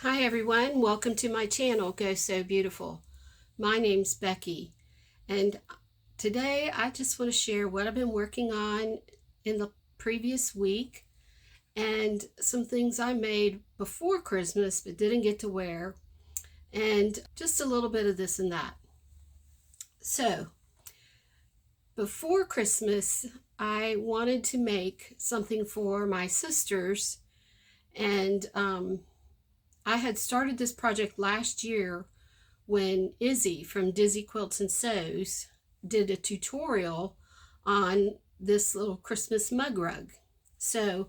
Hi everyone, welcome to my channel, Go So Beautiful. My name's Becky, and today I just want to share what I've been working on in the previous week and some things I made before Christmas but didn't get to wear, and just a little bit of this and that. So, before Christmas, I wanted to make something for my sisters, and I had started this project last year when Izzy from Dizzy Quilts and Sews did a tutorial on this little Christmas mug rug. So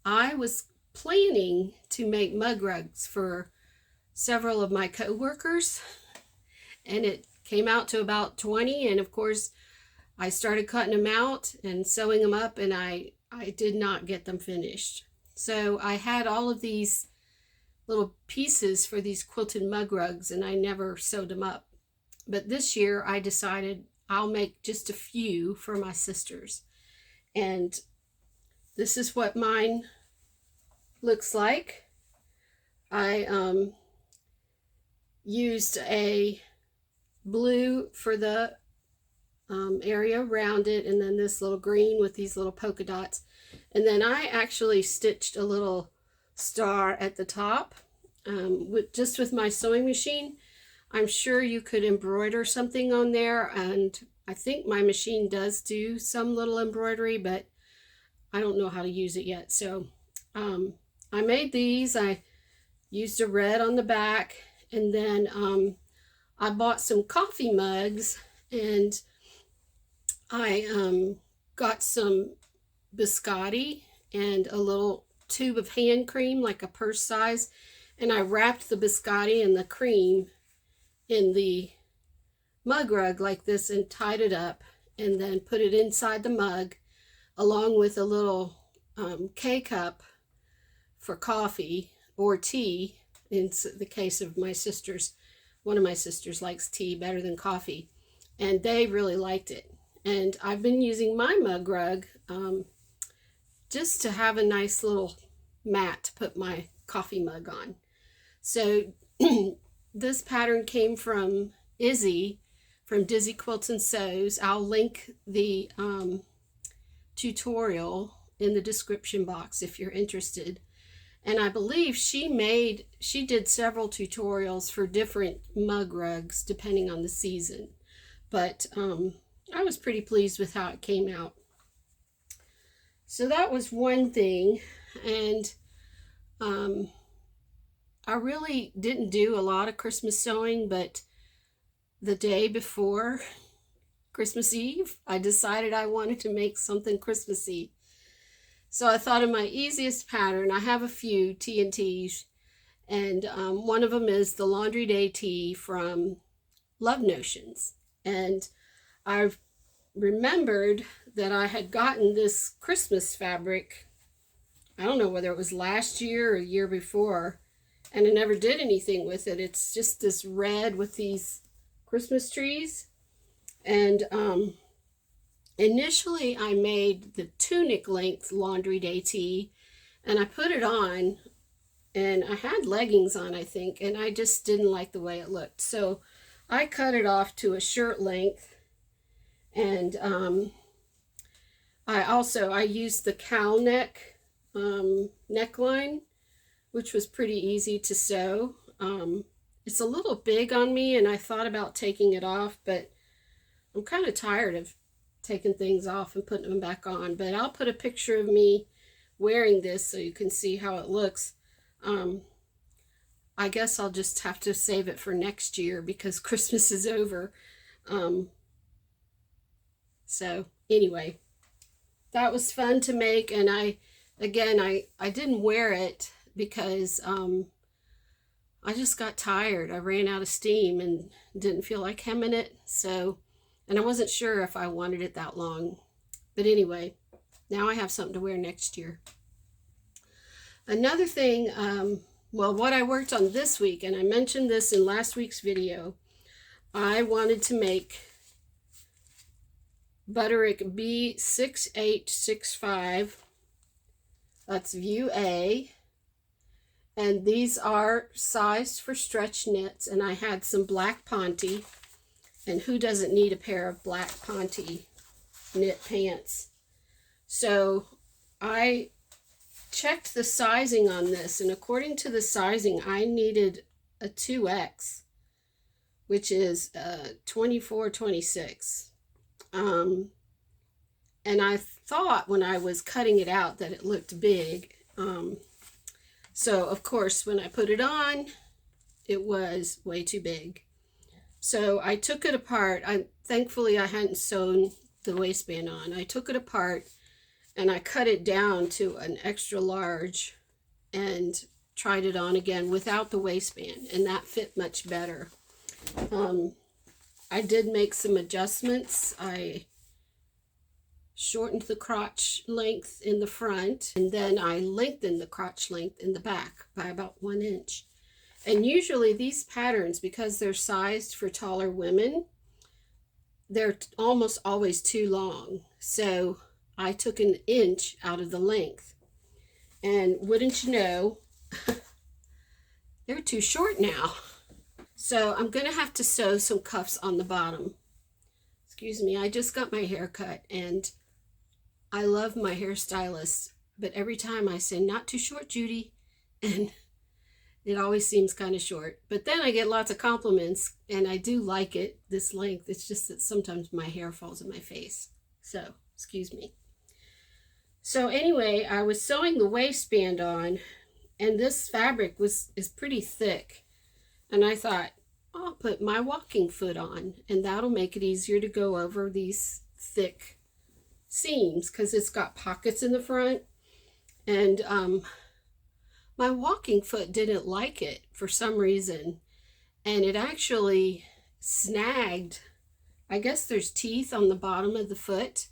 I was planning to make mug rugs for several of my co-workers, and it came out to about 20, and of course I started cutting them out and sewing them up, and I did not get them finished. So I had all of these little pieces for these quilted mug rugs, and I never sewed them up. But this year I decided I'll make just a few for my sisters. And this is what mine looks like. I used a blue for the area around it, and then this little green with these little polka dots. And then I actually stitched a little star at the top with my sewing machine. I'm sure you could embroider something on there, and I think my machine does do some little embroidery, but I don't know how to use it yet. So I made these. I used a red on the back, and then I bought some coffee mugs, and I got some biscotti and a little tube of hand cream, like a purse size, and I wrapped the biscotti and the cream in the mug rug like this and tied it up, and then put it inside the mug along with a little K-cup for coffee or tea. In the case of my sisters, one of my sisters likes tea better than coffee, and they really liked it. And I've been using my mug rug just to have a nice little mat to put my coffee mug on. So this pattern came from Izzy from Dizzy Quilts and Sews. I'll link the tutorial in the description box if you're interested. And I believe she did several tutorials for different mug rugs depending on the season. But I was pretty pleased with how it came out. So that was one thing, and I really didn't do a lot of Christmas sewing, but the day before Christmas Eve, I decided I wanted to make something Christmassy. So I thought of my easiest pattern. I have a few T&Ts, and one of them is the Laundry Day Tee from Love Notions. And I remembered that I had gotten this Christmas fabric, I don't know whether it was last year or the year before, and I never did anything with it. It's just this red with these Christmas trees. And initially I made the tunic length Laundry Day Tee, and I put it on, and I had leggings on, I think, and I just didn't like the way it looked. So I cut it off to a shirt length, and I used the cowl neck neckline, which was pretty easy to sew. It's a little big on me, and I thought about taking it off, but I'm kind of tired of taking things off and putting them back on. But I'll put a picture of me wearing this so you can see how it looks. I guess I'll just have to save it for next year because Christmas is over. So anyway, that was fun to make, and I didn't wear it because I just got tired. I ran out of steam and didn't feel like hemming it. So, and I wasn't sure if I wanted it that long. But anyway, now I have something to wear next year. Another thing, what I worked on this week, and I mentioned this in last week's video, I wanted to make Butterick B6865. That's view A. And these are sized for stretch knits, and I had some black ponte, and who doesn't need a pair of black ponte knit pants? So I checked the sizing on this, and according to the sizing, I needed a 2X, which is 24-26. And I thought when I was cutting it out that it looked big. So of course when I put it on, it was way too big. So I took it apart. Thankfully I hadn't sewn the waistband on. I took it apart and I cut it down to an extra large and tried it on again without the waistband, and that fit much better. I did make some adjustments. I shortened the crotch length in the front, and then I lengthened the crotch length in the back by about 1 inch. And usually these patterns, because they're sized for taller women, they're almost always too long. So I took 1 inch out of the length, and wouldn't you know, they're too short now. So I'm gonna have to sew some cuffs on the bottom. Excuse me, I just got my hair cut, and I love my hairstylist, but every time I say, not too short, Judy, and it always seems kind of short. But then I get lots of compliments, and I do like it this length. It's just that sometimes my hair falls in my face. So, excuse me. So anyway, I was sewing the waistband on, and this fabric is pretty thick. And I thought, I'll put my walking foot on, and that'll make it easier to go over these thick seams, because it's got pockets in the front. And my walking foot didn't like it for some reason, and it actually snagged. I guess there's teeth on the bottom of the foot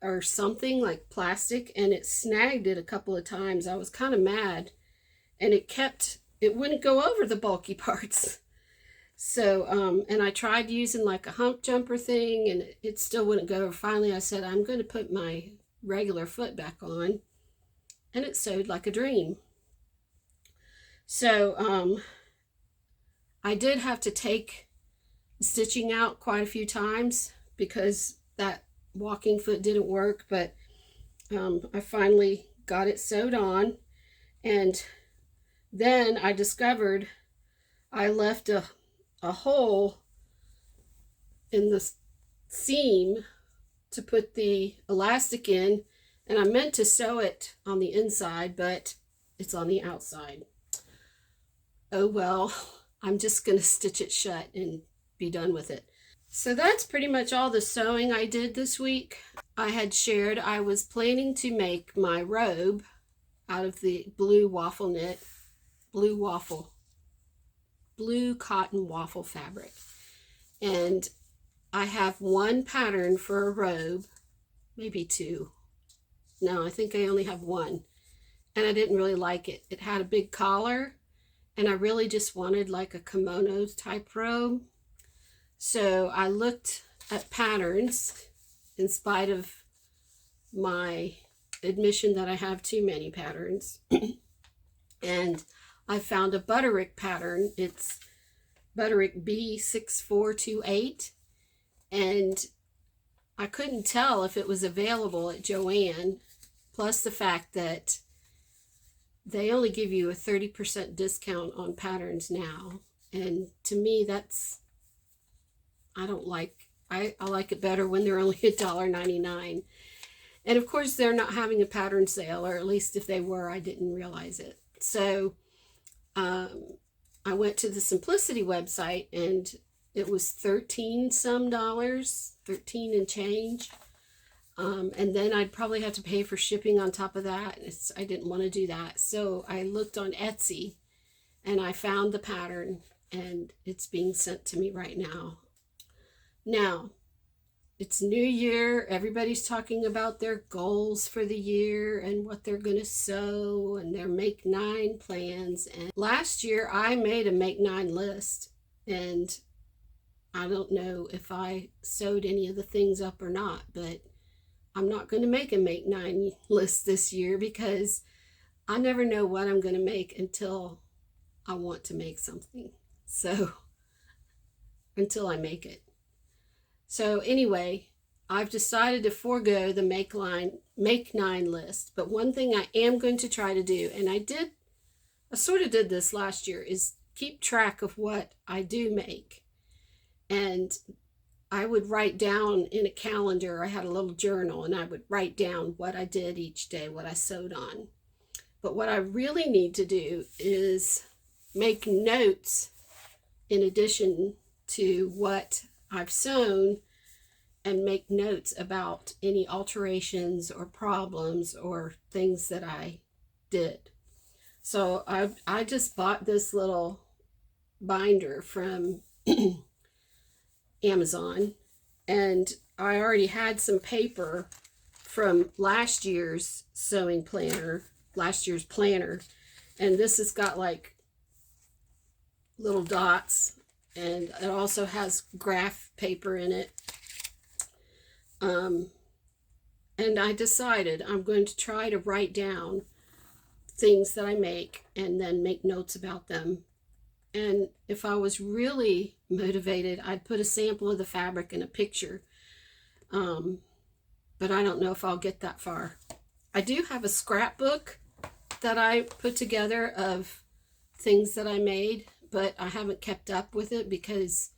or something, like plastic, and it snagged it a couple of times. I was kind of mad, and it wouldn't go over the bulky parts. So, and I tried using like a hump jumper thing, and it still wouldn't go. Finally, I said, I'm going to put my regular foot back on, and it sewed like a dream. So, I did have to take the stitching out quite a few times because that walking foot didn't work, but I finally got it sewed on. And then I discovered I left a hole in the seam to put the elastic in, and I meant to sew it on the inside, but it's on the outside. Oh well, I'm just gonna stitch it shut and be done with it. So that's pretty much all the sewing I did this week. I had shared I was planning to make my robe out of the blue cotton waffle fabric. And I have one pattern for a robe, maybe two. No, I think I only have one. And I didn't really like it. It had a big collar, and I really just wanted like a kimono type robe. So I looked at patterns in spite of my admission that I have too many patterns. And I found a Butterick pattern. It's Butterick B6428, and I couldn't tell if it was available at Joann, plus the fact that they only give you a 30% discount on patterns now. And to me, that's, I like it better when they're only $1.99. And of course, they're not having a pattern sale, or at least if they were, I didn't realize it. So I went to the Simplicity website, and it was $13 some, 13 and change. And then I'd probably have to pay for shipping on top of that. I didn't want to do that. So I looked on Etsy, and I found the pattern, and it's being sent to me right now. Now, it's New Year. Everybody's talking about their goals for the year and what they're going to sew and their Make 9 plans. And last year I made a Make 9 list, and I don't know if I sewed any of the things up or not, but I'm not going to make a Make 9 list this year because I never know what I'm going to make until I want to make something. So until I make it. So anyway, I've decided to forego the make 9 list. But one thing I am going to try to do, and I sort of did this last year, is keep track of what I do make. And I would write down in a calendar, I had a little journal, and I would write down what I did each day, what I sewed on. But what I really need to do is make notes in addition to what I've sewn, and make notes about any alterations or problems or things that I did. So I just bought this little binder from Amazon, and I already had some paper from last year's sewing planner, last year's planner, and this has got like little dots, and it also has graph paper in it. And I decided I'm going to try to write down things that I make and then make notes about them. And if I was really motivated, I'd put a sample of the fabric and a picture. But I don't know if I'll get that far. I do have a scrapbook that I put together of things that I made, but I haven't kept up with it because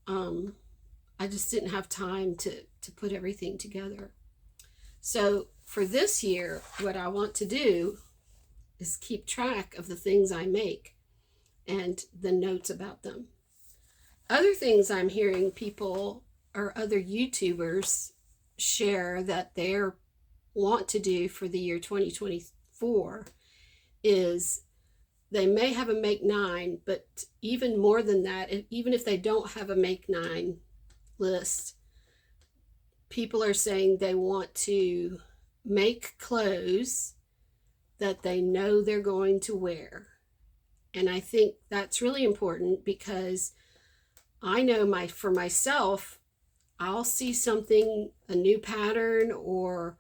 I just didn't have time to put everything together. So for this year, what I want to do is keep track of the things I make and the notes about them. Other things I'm hearing people or other YouTubers share that they want to do for the year 2024 is they may have a make 9, but even more than that, even if they don't have a make 9 list, people are saying they want to make clothes that they know they're going to wear. And I think that's really important because I know for myself, I'll see something, a new pattern or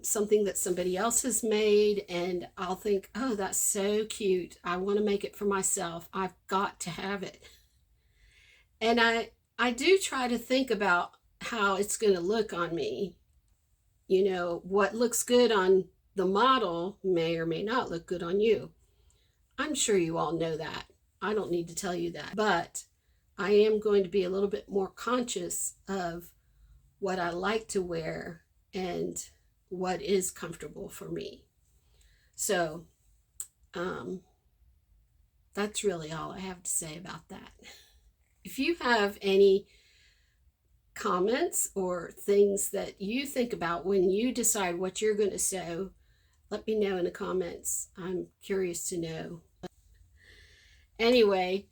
something that somebody else has made, and I'll think, oh, that's so cute. I want to make it for myself. I've got to have it. And I do try to think about how it's going to look on me. You know, what looks good on the model may or may not look good on you. I'm sure you all know that. I don't need to tell you that. But I am going to be a little bit more conscious of what I like to wear and what is comfortable for me. So that's really all I have to say about that. If you have any comments or things that you think about when you decide what you're going to sew, let me know in the comments. I'm curious to know. Anyway,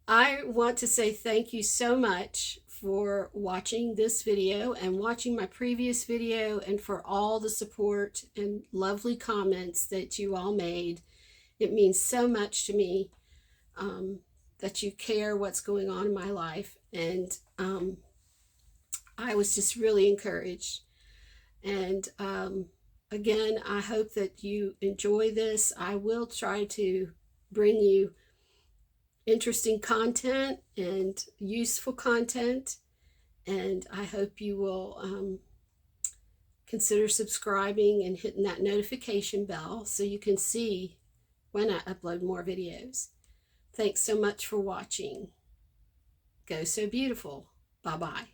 I want to say thank you so much for watching this video and watching my previous video, and for all the support and lovely comments that you all made. It means so much to me that you care what's going on in my life, and I was just really encouraged. And again, I hope that you enjoy this. I will try to bring you interesting content and useful content, and I hope you will consider subscribing and hitting that notification bell so you can see when I upload more videos. Thanks so much for watching. Go so beautiful. Bye-bye.